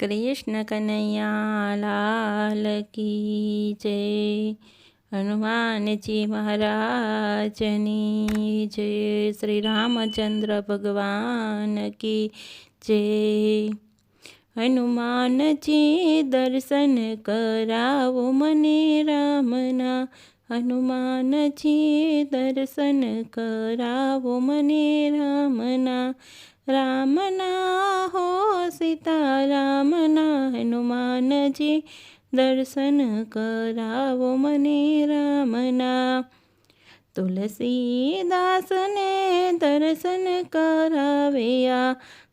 कृष्ण कन्हैया लाल की जय। हनुमान जी महाराजनी जय। श्री रामचंद्र भगवान की जय। हनुमान जी दर्शन करावो मने रामना। हनुमान जी दर्शन करावो मने रामना। रामना हो सीता रामना। हनुमान जी दर्शन करावो मने रामना। तुलसीदास ने दर्शन कराव्या।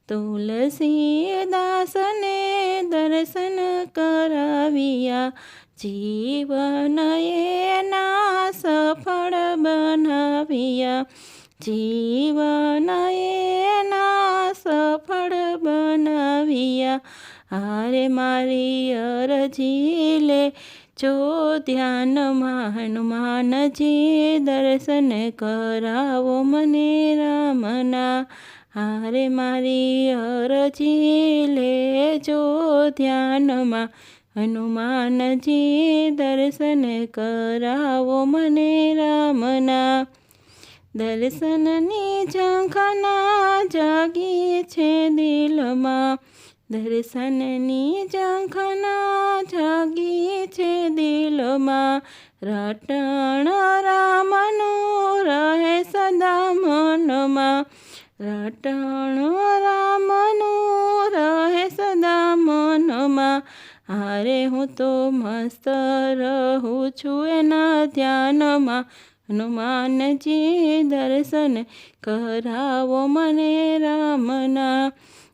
तुलसीदास ने दर्शन कराव्या। जीवन एना सफल बनाव्या। जीवन एना सफल बनाव्या। हारे मारी अरजी ले जो ध्यान में। हनुमान जी दर्शन करावो मने रामना। हारे मारी अरजी ले जो ध्यान में। हनुमान जी दर्शन करावो मने रामना। दर्शननी झंखना जागी छे दिल में। दर्शननी झंखना जागी छे दिल में। रटण रामनु रहे सदा मन में। रटण रामनु रहे सदा मन में। हारे हूँ तो मस्त रहूँ छू एना ध्यान में। हनुमान जी दर्शन करावो मने रामना।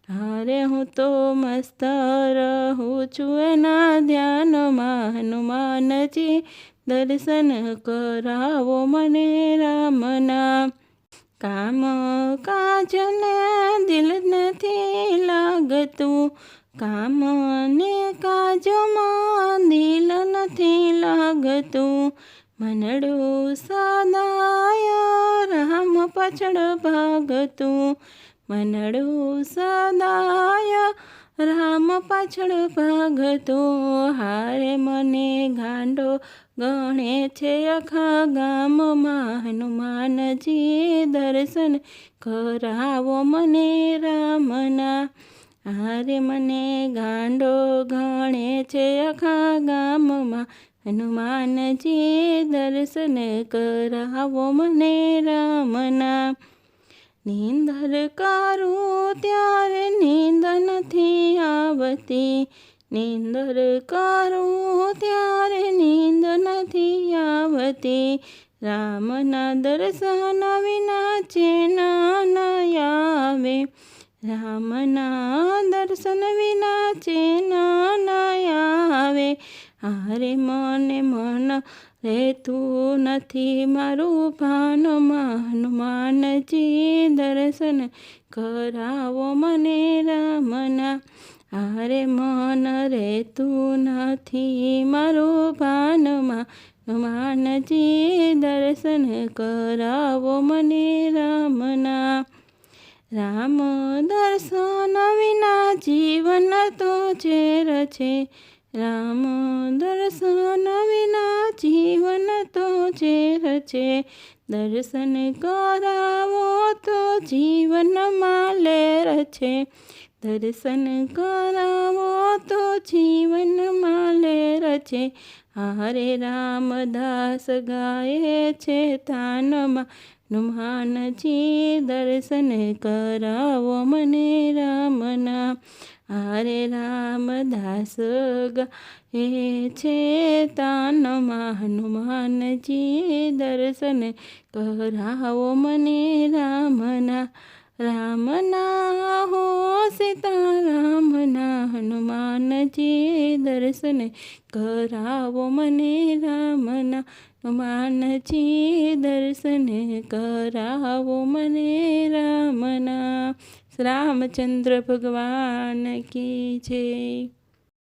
हारे हूँ तो मस्त रहूँ छू एना ध्यान में। हनुमान जी दर्शन करावो मने रामना। काम काज ने दिल नथी लागतुं। काम ने काज में दिल नथी लागतुं। मनडू सदाय राम पाछळ भागतुं। मनडू सदाय राम पाछळ भागतुं। हारे मने गांडो गणे छे आखा गाम में। हनुमान जी दर्शन करावो मने रामना। हारे मने गांडो गणे छे आखा गाम में। हनुमान जी दर्शन करावो मने रामना। नींदर करूं त्यारे नींद नथी आवती। नींदर करूं त्यारे नींद नथी आवती। रामना दर्शन विना चैन न आवे। रामना दर्शन विना चैन न आवे। हारे मने मन रेतु नथी मारू भान में। हनुमान जी दर्शन करावो मने रामना। हारे मन रेतु नथी मारू भान में। हनुमान जी दर्शन करावो मने रामना। राम दर्शन विना जीवन तो झेर छे। राम दर्शन विना जीवन तो झेर छे। दर्शन करावो तो जीवन में लेर छे। दर्शन करावो तो जीवन में लेर छे। हारे रामदास गाये छे तान में। हनुमान जी दर्शन करावो मने रामना। हारे रामदास गाये छे तान में। हनुमान जी दर्शन करावो मने रामना। रामना हो सीता रामना। हनुमान जी दर्शन करावो मने रामना। हनुमान जी दर्शन करावो मने रामना। रामचंद्र भगवान की जय।